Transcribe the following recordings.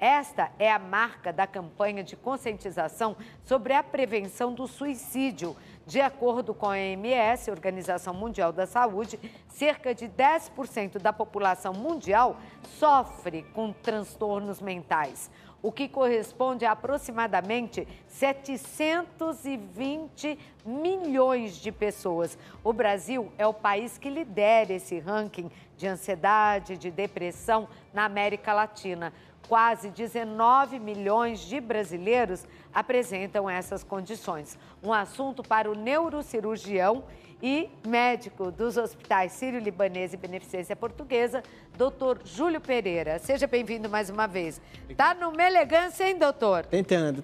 Esta é a marca da campanha de conscientização sobre a prevenção do suicídio. De acordo com a OMS, Organização Mundial da Saúde, cerca de 10% da população mundial sofre com transtornos mentais, o que corresponde a aproximadamente 720 milhões de pessoas. O Brasil é o país que lidera esse ranking de ansiedade, de depressão na América Latina. Quase 19 milhões de brasileiros apresentam essas condições. Um assunto para o neurocirurgião e médico dos hospitais Sírio-Libanês e Beneficência Portuguesa, doutor Júlio Pereira. Seja bem-vindo mais uma vez. Tá numa elegância, hein, doutor? Tentando.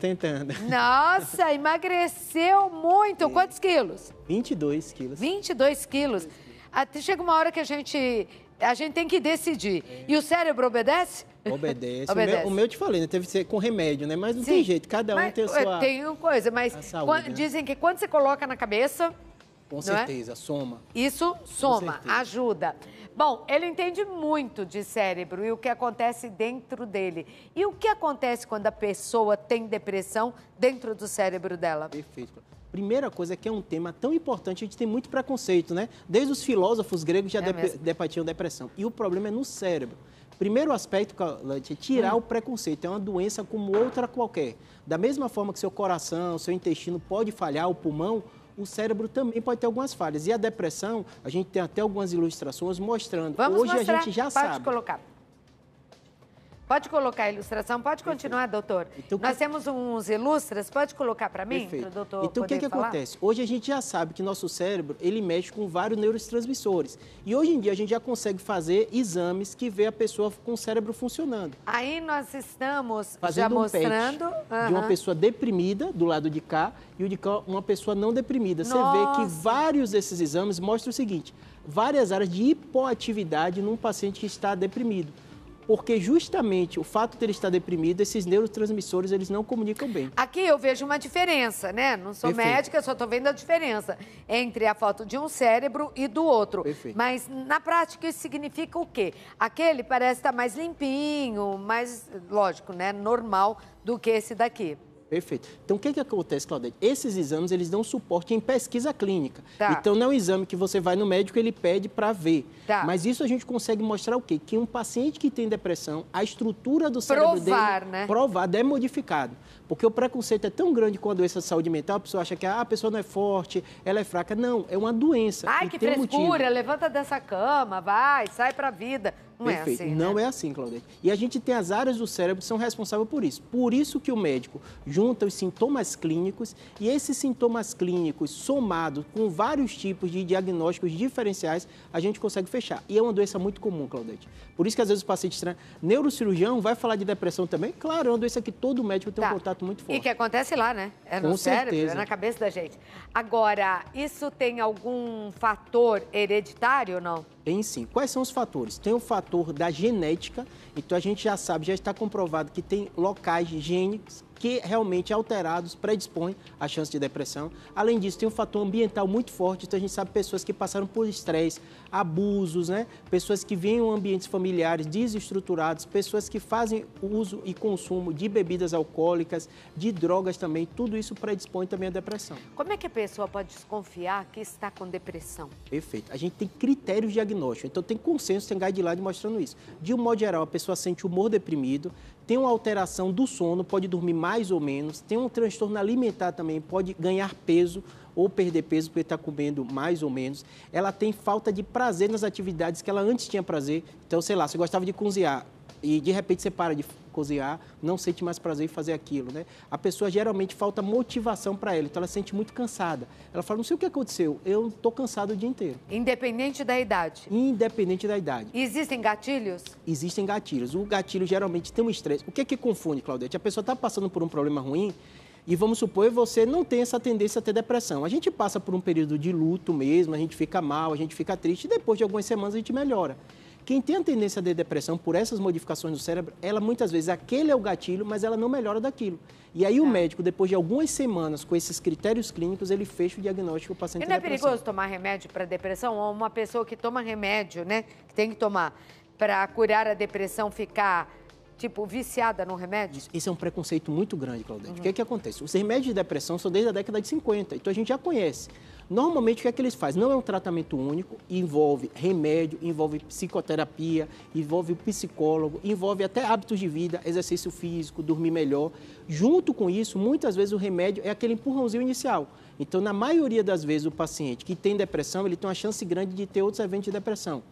Nossa, emagreceu muito. Quantos quilos? 22 quilos. 22 quilos. Até chega uma hora que a gente tem que decidir. E o cérebro obedece? Obedece. O meu eu te falei, né? Teve que ser com remédio, né? Mas não tem jeito, cada um tem a sua... Tem uma coisa, mas saúde, né? Dizem que quando você coloca na cabeça... Com certeza, soma. Isso soma, ajuda. Bom, ele entende muito de cérebro e o que acontece dentro dele. E o que acontece quando a pessoa tem depressão dentro do cérebro dela? Perfeito. Primeira coisa é que é um tema tão importante, a gente tem muito preconceito, né? Desde os filósofos gregos já debatiam depressão. E o problema é no cérebro. Primeiro aspecto é tirar o preconceito, é uma doença como outra qualquer. Da mesma forma que seu coração, seu intestino pode falhar, o pulmão, o cérebro também pode ter algumas falhas. E a depressão, a gente tem até algumas ilustrações mostrando. Vamos mostrar. A gente já sabe. Pode colocar a ilustração, pode continuar, doutor. Então, nós temos uns ilustras, pode colocar para mim, para o doutor Então, o que acontece? Hoje a gente já sabe que nosso cérebro, ele mexe com vários neurotransmissores. E hoje em dia a gente já consegue fazer exames que vê a pessoa com o cérebro funcionando. Aí nós estamos fazendo já mostrando... de uma pessoa deprimida, do lado de cá, e o de cá uma pessoa não deprimida. Você vê que vários desses exames mostram o seguinte, várias áreas de hipoatividade num paciente que está deprimido. Porque justamente o fato de ele estar deprimido, esses neurotransmissores, eles não comunicam bem. Aqui eu vejo uma diferença, né? Não sou médica, só estou vendo a diferença entre a foto de um cérebro e do outro. Mas na prática isso significa o quê? Aquele parece estar mais limpinho, mais, lógico, né? Normal do que esse daqui. Perfeito. Então, o que acontece, Claudete? Esses exames, eles dão suporte em pesquisa clínica. Então, não é um exame que você vai no médico e ele pede para ver. Mas isso a gente consegue mostrar o quê? Que um paciente que tem depressão, a estrutura do cérebro dele... né? Provado, é modificado. Porque o preconceito é tão grande com a doença de saúde mental, a pessoa acha que a pessoa não é forte, ela é fraca. Não, é uma doença. Ai, que frescura, levanta dessa cama, vai, sai pra vida. Não é assim, né? Não é assim, Claudete. E a gente tem as áreas do cérebro que são responsáveis por isso. Por isso que o médico junta os sintomas clínicos e esses sintomas clínicos somados com vários tipos de diagnósticos diferenciais, a gente consegue fechar. E é uma doença muito comum, Claudete. Por isso que às vezes o paciente estranho, neurocirurgião vai falar de depressão também? Claro, é uma doença que todo médico tem um contato muito forte. E que acontece lá, né? É no cérebro, é na cabeça da gente. Agora, isso tem algum fator hereditário ou não? Tem sim. Quais são os fatores? Tem o fator da genética, então a gente já sabe, já está comprovado que tem locais gênicos que realmente alterados predispõem à chance de depressão. Além disso, tem um fator ambiental muito forte, então a gente sabe pessoas que passaram por estresse, abusos, né? Pessoas que vêm em ambientes familiares desestruturados, pessoas que fazem uso e consumo de bebidas alcoólicas, de drogas também, tudo isso predispõe também à depressão. Como é que a pessoa pode desconfiar que está com depressão? Perfeito. A gente tem critérios diagnósticos, então tem consenso, tem guideline mostrando isso. De um modo geral, a pessoa sente humor deprimido, tem uma alteração do sono, pode dormir mais ou menos, tem um transtorno alimentar também, pode ganhar peso ou perder peso porque está comendo mais ou menos. Ela tem falta de prazer nas atividades que ela antes tinha prazer. Então, sei lá, você gostava de cozinhar e de repente você para de cozinhar, não sente mais prazer em fazer aquilo, né? A pessoa geralmente falta motivação para ela, então ela se sente muito cansada. Ela fala, não sei o que aconteceu, eu estou cansado o dia inteiro. Independente da idade? Independente da idade. E existem gatilhos? Existem gatilhos. O gatilho geralmente tem um estresse. O que é que confunde, Claudete? A pessoa está passando por um problema ruim e vamos supor que você não tem essa tendência a ter depressão. A gente passa por um período de luto mesmo, a gente fica mal, a gente fica triste e depois de algumas semanas a gente melhora. Quem tem a tendência a ter depressão por essas modificações do cérebro, ela muitas vezes, aquele é o gatilho, mas ela não melhora daquilo. E aí o médico, depois de algumas semanas com esses critérios clínicos, ele fecha o diagnóstico do paciente de depressão. E não é perigoso tomar remédio para depressão? Ou uma pessoa que toma remédio, né, que tem que tomar para curar a depressão, ficar tipo, viciada no remédio? Esse é um preconceito muito grande, Claudete. O que é que acontece? Os remédios de depressão são desde a década de 50, então a gente já conhece. Normalmente, o que é que eles fazem? Não é um tratamento único, envolve remédio, envolve psicoterapia, envolve psicólogo, envolve até hábitos de vida, exercício físico, dormir melhor. Junto com isso, muitas vezes o remédio é aquele empurrãozinho inicial. Então, na maioria das vezes, o paciente que tem depressão, ele tem uma chance grande de ter outros eventos de depressão.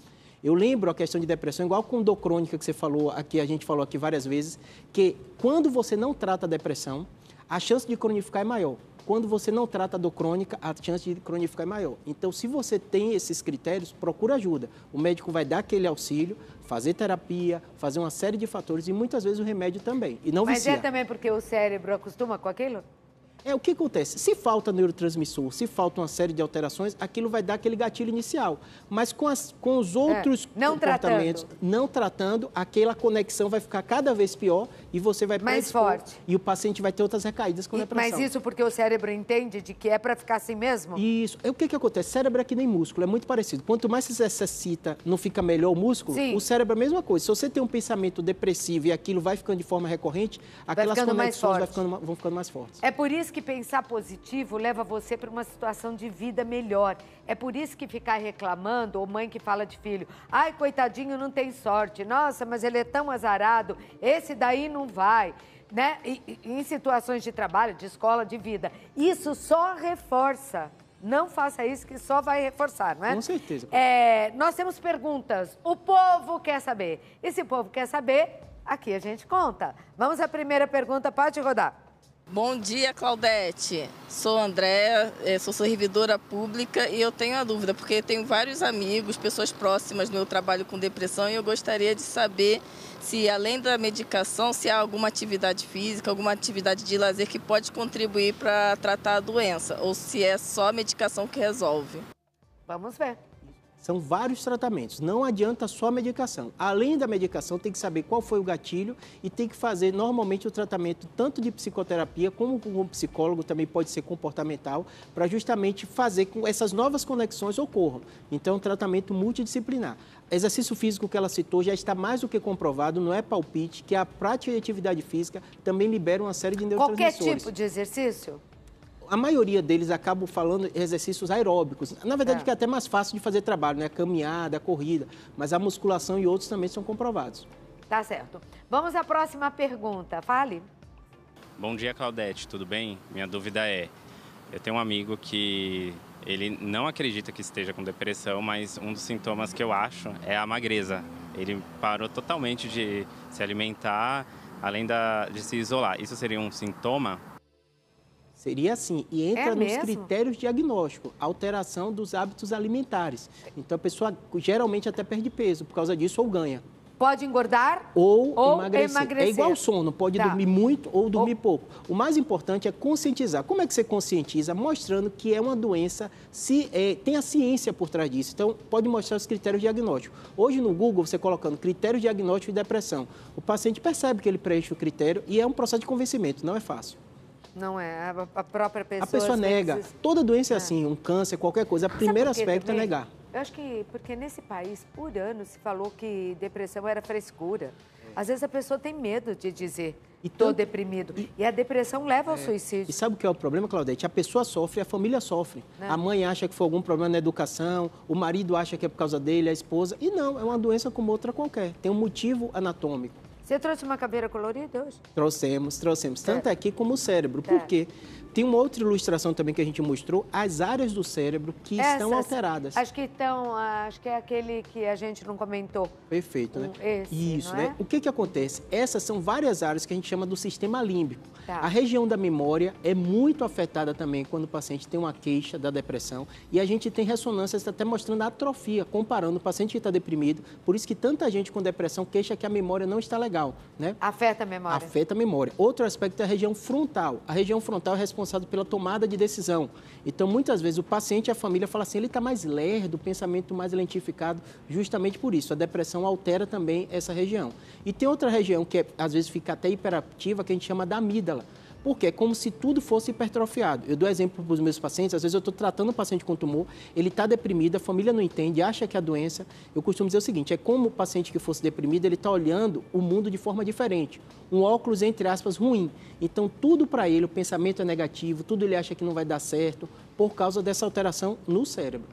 Eu lembro a questão de depressão, igual com dor crônica que você falou aqui, a gente falou aqui várias vezes, que quando você não trata a depressão, a chance de cronificar é maior. Quando você não trata a dor crônica, a chance de cronificar é maior. Então, se você tem esses critérios, procura ajuda. O médico vai dar aquele auxílio, fazer terapia, fazer uma série de fatores e muitas vezes o remédio também. E não vicia. Mas é também porque o cérebro acostuma com aquilo? O que acontece? Se falta neurotransmissor, se falta uma série de alterações, aquilo vai dar aquele gatilho inicial. Mas com os outros comportamentos, não tratando, aquela conexão vai ficar cada vez pior e você vai mais forte. E o paciente vai ter outras recaídas com depressão. Mas isso porque o cérebro entende de que é para ficar assim mesmo? Isso. O que acontece? Cérebro é que nem músculo, é muito parecido. Quanto mais você exercita, não fica melhor o músculo, sim, o cérebro é a mesma coisa. Se você tem um pensamento depressivo e aquilo vai ficando de forma recorrente, aquelas conexões vão ficando mais fortes. É por isso que pensar positivo leva você para uma situação de vida melhor. É por isso que ficar reclamando, ou mãe que fala de filho, ai, coitadinho, não tem sorte, nossa, mas ele é tão azarado, esse daí não vai, né? Em situações de trabalho, de escola, de vida. Isso só reforça. Não faça isso que só vai reforçar, não é? Com certeza. Nós temos perguntas. O povo quer saber. E se o povo quer saber, aqui a gente conta. Vamos à primeira pergunta, pode rodar. Bom dia, Claudete. Sou Andréa, sou servidora pública e eu tenho a dúvida, porque tenho vários amigos, pessoas próximas do meu trabalho com depressão e eu gostaria de saber se, além da medicação, se há alguma atividade física, alguma atividade de lazer que pode contribuir para tratar a doença ou se é só a medicação que resolve. Vamos ver. São vários tratamentos, não adianta só a medicação. Além da medicação, tem que saber qual foi o gatilho e tem que fazer normalmente o tratamento tanto de psicoterapia como com o psicólogo, também pode ser comportamental, para justamente fazer com que essas novas conexões ocorram. Então, é um tratamento multidisciplinar. Exercício físico que ela citou já está mais do que comprovado, não é palpite, que a prática de atividade física também libera uma série de neurotransmissores. Qualquer tipo de exercício? A maioria deles acabam falando exercícios aeróbicos. Na verdade, que é até mais fácil de fazer trabalho, né? Caminhada, corrida. Mas a musculação e outros também são comprovados. Tá certo. Vamos à próxima pergunta. Fale. Bom dia, Claudete. Tudo bem? Minha dúvida é, eu tenho um amigo que ele não acredita que esteja com depressão, mas um dos sintomas que eu acho é a magreza. Ele parou totalmente de se alimentar, além de se isolar. Isso seria um sintoma? Seria assim, e entra nos critérios diagnósticos, alteração dos hábitos alimentares. Então, a pessoa geralmente até perde peso por causa disso ou ganha. Pode engordar ou emagrecer. É igual sono, pode dormir muito ou dormir pouco. O mais importante é conscientizar. Como é que você conscientiza? Mostrando que é uma doença, tem a ciência por trás disso. Então, pode mostrar os critérios diagnósticos. Hoje no Google, você colocando critérios diagnósticos de depressão, o paciente percebe que ele preenche o critério e é um processo de convencimento, não é fácil. Não é, a própria pessoa... A pessoa nega. Toda doença é assim, um câncer, qualquer coisa. O primeiro aspecto é negar. Eu acho que, porque nesse país, por anos, se falou que depressão era frescura. Às vezes a pessoa tem medo de dizer, estou deprimido. E a depressão leva ao suicídio. E sabe o que é o problema, Claudete? A pessoa sofre, a família sofre. A mãe acha que foi algum problema na educação, o marido acha que é por causa dele, a esposa. E não, é uma doença como outra qualquer. Tem um motivo anatômico. Você trouxe uma caveira colorida hoje? Trouxemos. Tanto aqui como o cérebro. Por quê? Tem uma outra ilustração também que a gente mostrou, as áreas do cérebro que estão alteradas. Acho que é aquele que a gente não comentou. Perfeito, né? Isso, né? O que acontece? Essas são várias áreas que a gente chama do sistema límbico. A região da memória é muito afetada também quando o paciente tem uma queixa da depressão. E a gente tem ressonâncias até mostrando a atrofia, comparando o paciente que está deprimido. Por isso que tanta gente com depressão queixa que a memória não está legal, né? Afeta a memória. Afeta a memória. Outro aspecto é a região frontal. A região frontal é responsável pela tomada de decisão. Então, muitas vezes, o paciente e a família falam assim, ele está mais lerdo, o pensamento mais lentificado, justamente por isso. A depressão altera também essa região. E tem outra região que, às vezes, fica até hiperativa, que a gente chama da amígdala. Porque é como se tudo fosse hipertrofiado. Eu dou exemplo para os meus pacientes, às vezes eu estou tratando um paciente com tumor, ele está deprimido, a família não entende, acha que é a doença. Eu costumo dizer o seguinte, é como o paciente que fosse deprimido, ele está olhando o mundo de forma diferente. Um óculos, entre aspas, ruim. Então, tudo para ele, o pensamento é negativo, tudo ele acha que não vai dar certo, por causa dessa alteração no cérebro.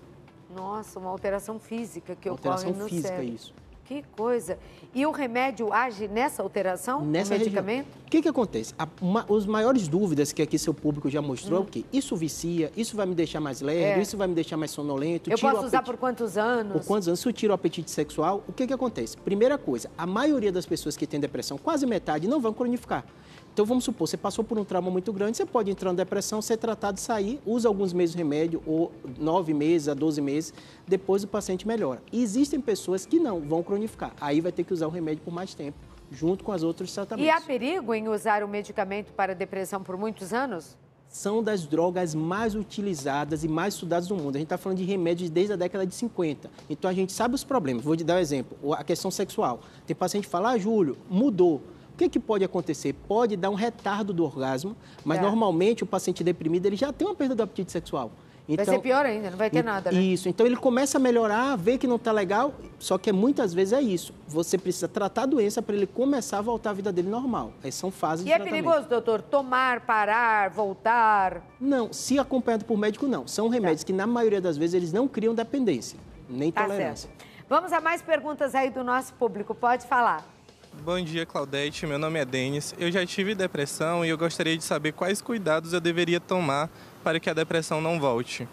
Nossa, uma alteração física que ocorre Alteração no física, cérebro. isso. Que coisa. E o remédio age nessa alteração? Nessa o medicamento? O que acontece? Os maiores dúvidas que aqui seu público já mostrou é o quê? Isso vicia, isso vai me deixar mais lerdo, isso vai me deixar mais sonolento. Eu posso usar por quantos anos? Por quantos anos? Isso tira o apetite sexual. O que acontece? Primeira coisa, a maioria das pessoas que têm depressão, quase metade, não vão cronificar. Então, vamos supor, você passou por um trauma muito grande, você pode entrar em depressão, ser tratado, sair, usa alguns meses de remédio, ou 9 meses a 12 meses, depois o paciente melhora. E existem pessoas que não vão cronificar. Aí vai ter que usar o remédio por mais tempo, junto com os outros tratamentos. E há perigo em usar o medicamento para depressão por muitos anos? São das drogas mais utilizadas e mais estudadas do mundo. A gente está falando de remédios desde a década de 50. Então, a gente sabe os problemas. Vou te dar um exemplo, a questão sexual. Tem paciente que fala, Júlio, mudou. O que pode acontecer? Pode dar um retardo do orgasmo, mas normalmente o paciente deprimido ele já tem uma perda do apetite sexual. Então, vai ser pior ainda, não vai ter nada, né? Isso, então ele começa a melhorar, vê que não está legal, só que muitas vezes é isso. Você precisa tratar a doença para ele começar a voltar à vida dele normal. Aí são fases de tratamento. E é perigoso, doutor, tomar, parar, voltar? Não, se acompanhado por médico, não. São remédios que na maioria das vezes eles não criam dependência, nem tolerância. Certo. Vamos a mais perguntas aí do nosso público, pode falar. Bom dia, Claudete. Meu nome é Denis. Eu já tive depressão e eu gostaria de saber quais cuidados eu deveria tomar para que a depressão não volte.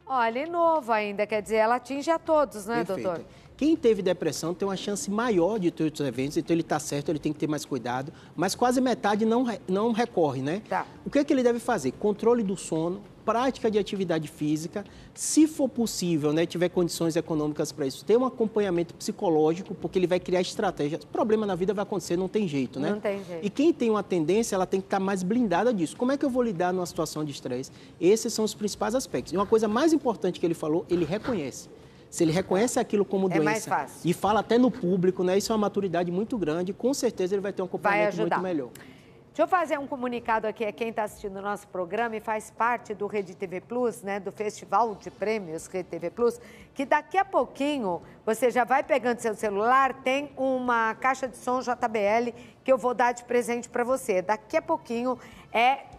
Olha, é novo ainda, quer dizer, ela atinge a todos, né, Perfeito. doutor? Quem teve depressão tem uma chance maior de ter outros eventos, então ele está certo, ele tem que ter mais cuidado, mas quase metade não recorre, né? Tá. O que é que ele deve fazer? Controle do sono, prática de atividade física, se for possível, né, tiver condições econômicas para isso, ter um acompanhamento psicológico, porque ele vai criar estratégias. Problema na vida vai acontecer, não tem jeito, né? Não tem jeito. E quem tem uma tendência, ela tem que estar mais blindada disso. Como é que eu vou lidar numa situação de estresse? Esses são os principais aspectos. E uma coisa mais importante que ele falou, ele reconhece. Se ele reconhece aquilo como doença mais fácil. E fala até no público, né? Isso é uma maturidade muito grande, com certeza ele vai ter um acompanhamento muito melhor. Deixa eu fazer um comunicado aqui a quem está assistindo o nosso programa e faz parte do Rede TV Plus, né, do Festival de Prêmios Rede TV Plus, que daqui a pouquinho você já vai pegando seu celular, tem uma caixa de som JBL que eu vou dar de presente para você. Daqui a pouquinho,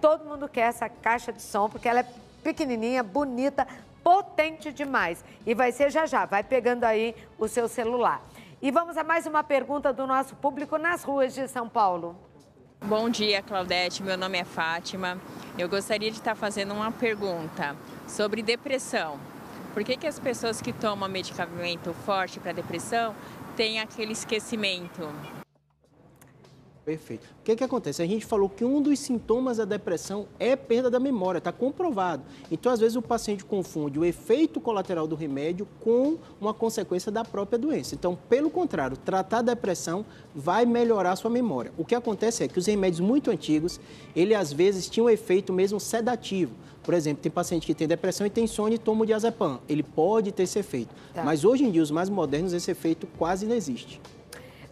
todo mundo quer essa caixa de som, porque ela é pequenininha, bonita, potente demais. E vai ser já, vai pegando aí o seu celular. E vamos a mais uma pergunta do nosso público nas ruas de São Paulo. Bom dia, Claudete. Meu nome é Fátima. Eu gostaria de estar fazendo uma pergunta sobre depressão. Por que as pessoas que tomam medicamento forte para depressão têm aquele esquecimento? Perfeito. O que acontece? A gente falou que um dos sintomas da depressão é perda da memória, está comprovado. Então, às vezes, o paciente confunde o efeito colateral do remédio com uma consequência da própria doença. Então, pelo contrário, tratar a depressão vai melhorar a sua memória. O que acontece é que os remédios muito antigos, ele às vezes tinham um efeito mesmo sedativo. Por exemplo, tem paciente que tem depressão e tem insônia e toma o diazepam. Ele pode ter esse efeito. Tá. Mas hoje em dia, os mais modernos, esse efeito quase não existe.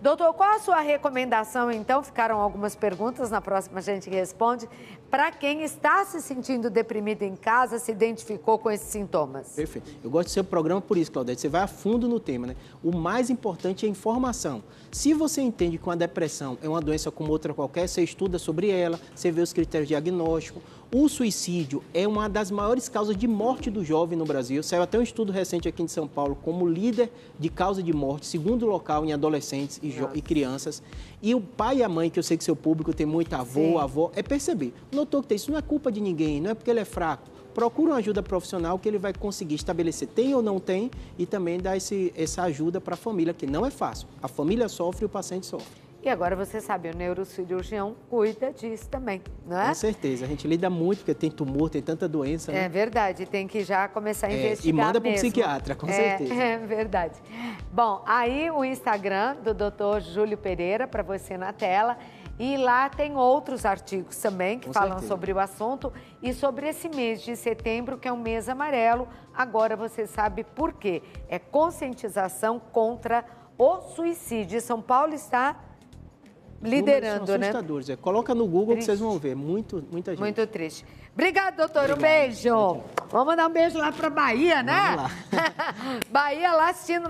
Doutor, qual a sua recomendação, então? Ficaram algumas perguntas, na próxima a gente responde. Para quem está se sentindo deprimido em casa, se identificou com esses sintomas? Perfeito. Eu gosto do seu programa por isso, Claudete. Você vai a fundo no tema, né? O mais importante é a informação. Se você entende que uma depressão é uma doença como outra qualquer, você estuda sobre ela, você vê os critérios diagnósticos. O suicídio é uma das maiores causas de morte do jovem no Brasil. Saiu até um estudo recente aqui em São Paulo como líder de causa de morte, segundo local em adolescentes e crianças. E o pai e a mãe, que eu sei que seu público tem muita avô, avó, é perceber. Notou que isso não é culpa de ninguém, não é porque ele é fraco. Procura uma ajuda profissional que ele vai conseguir estabelecer tem ou não tem e também dar essa ajuda para a família, que não é fácil. A família sofre e o paciente sofre. E agora você sabe, o neurocirurgião cuida disso também, não é? Com certeza, a gente lida muito, porque tem tumor, tem tanta doença, né? É verdade, tem que já começar a investigar e manda para o mesmo. psiquiatra, com certeza. É verdade. Bom, aí o Instagram do Dr. Júlio Pereira, para você na tela, e lá tem outros artigos também que falam sobre o assunto e sobre esse mês de setembro, que é um mês amarelo. Agora você sabe por quê. É conscientização contra o suicídio. São Paulo está liderando, são né? assustadores. Coloca no Google Triste. que vocês vão ver. Muita gente. Muito triste. Obrigado, doutor. Um beijo. Vamos mandar um beijo lá para Bahia, né? Vamos lá. Bahia lá assistindo